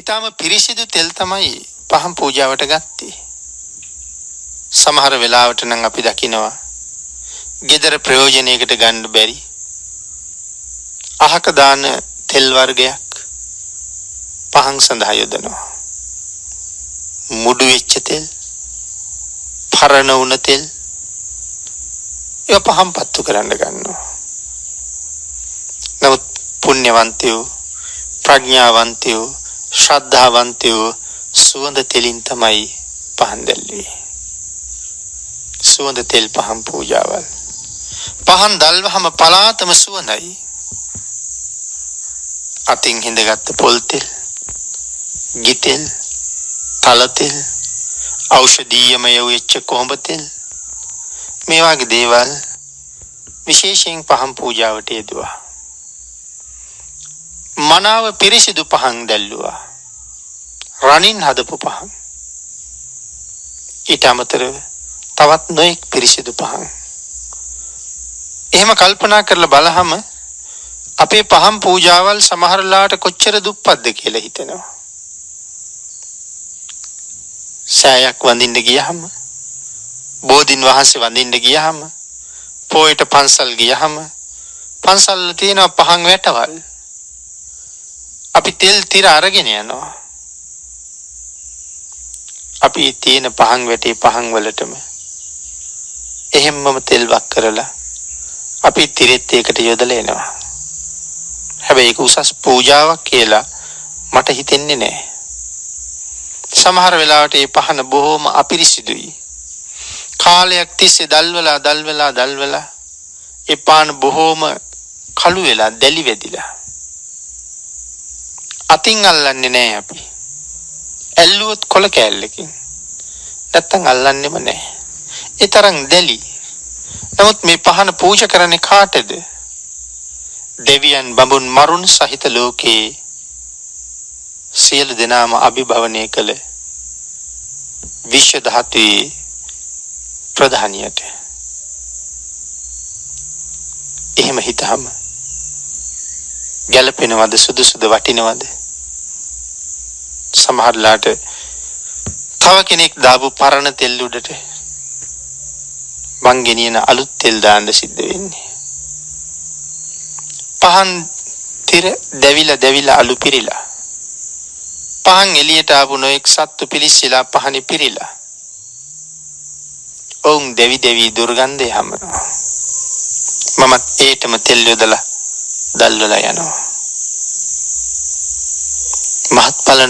ඊටම පිරිසිදු තෙල් තමයි පහන් පූජාවට ගත්තේ. සමහර වෙලාවට නම් අපි දකිනවා ගෙදර ප්‍රයෝජනයකට ගන්න බැරි අහක දාන තෙල් වර්ගයක් පහන් සඳහා යොදනවා. මුඩු වෙච්ච තෙල්, පරණ වුණ තෙල් ඒවා පහන් පත්තු කරන්න ගන්නවා. නමුත් පුණ්‍යවන්තයෝ, ප්‍රඥාවන්තයෝ, ශ්‍රද්ධාවන්තයෝ සුවඳ තෙලින් තමයි පහන් දැල්ලුවේ. සුවඳ තෙල් පහන් පූජාවල්. පහන් දැල්වහම පලාතම සුවඳයි. අතින් හිඳගත්ත පොල් තෙල්, ගිතෙල්, තල තෙල්, ඖෂධීයමය වෙච්ච කොඹ තෙල් මේ වගේ දේවල් විශේෂයෙන් පහන් පූජාවට යෙදුවා. මනාව පිරිසිදු පහන් දැල්ලුවා. රණින් හදපු පහන්. ඊට අමතරව තවත් නොඑක් පිරිසිදු පහන්. එහෙම කල්පනා කරලා බලහම අපේ පහන් පූජාවල් සමහරලාට කොච්චර දුප්පත්ද කියලා හිතෙනවා. සෑයක් වඳින්න ගියහම, බෝධින් වහන්සේ වඳින්න ගියහම, පොයට පන්සල් ගියහම පන්සල් තියෙන පහන් වැටවල් අපි තෙල් තිර අරගෙන යනවා. අපි තියෙන පහන් වැටේ පහන් වලටම එහෙම්මම තෙල් වක් කරලා අපි තිරෙත් ඒකට යොදලා එනවා. හැබැයි ඒක උසස් පූජාවක් කියලා මට හිතෙන්නේ නැහැ. සමහර වෙලාවට මේ පහන බොහොම අපිරිසිදුයි. කාලයක් තිස්සේ දල්වලා ඒ පාන බොහොම කළු වෙලා දැලි වැදිලා. අතින් අල්ලන්නේ නැහැ අපි. ඇල්ලුවොත් කොළ කෑල්ලකින්. නැත්තම් අල්ලන්නෙම නැහැ. ඒ තරම් දැලි. නමුත් මේ පහන පූජා කරන්නේ කාටද? දෙවියන් බඹුන් මරුන් සහිත ලෝකේ සියලු දෙනාම අභිභවනය කළ විශ්ව ධාතුවේ ප්‍රධානියට. එහෙම හිතහම ගැළපෙනවද? සුදුසුද? වටිනවද? සමහරලාට තව කෙනෙක් දාපු පරණ තෙල් උඩට මං ගෙනියන අලුත් තෙල් දාන්න සිද්ධ වෙන්නේ. පහන් තිර දැවිලා අලු පිරිලා. පහන් එළියට ආපු නොඑක් සත්තු පිලිස්සලා පහනේ පිරිලා. ඔවුන් දෙවි දුර්ගන්ධය හමනවා. මමත් ඒටම තෙල් යොදලා දැල්වලා යනවා. මහත්ඵල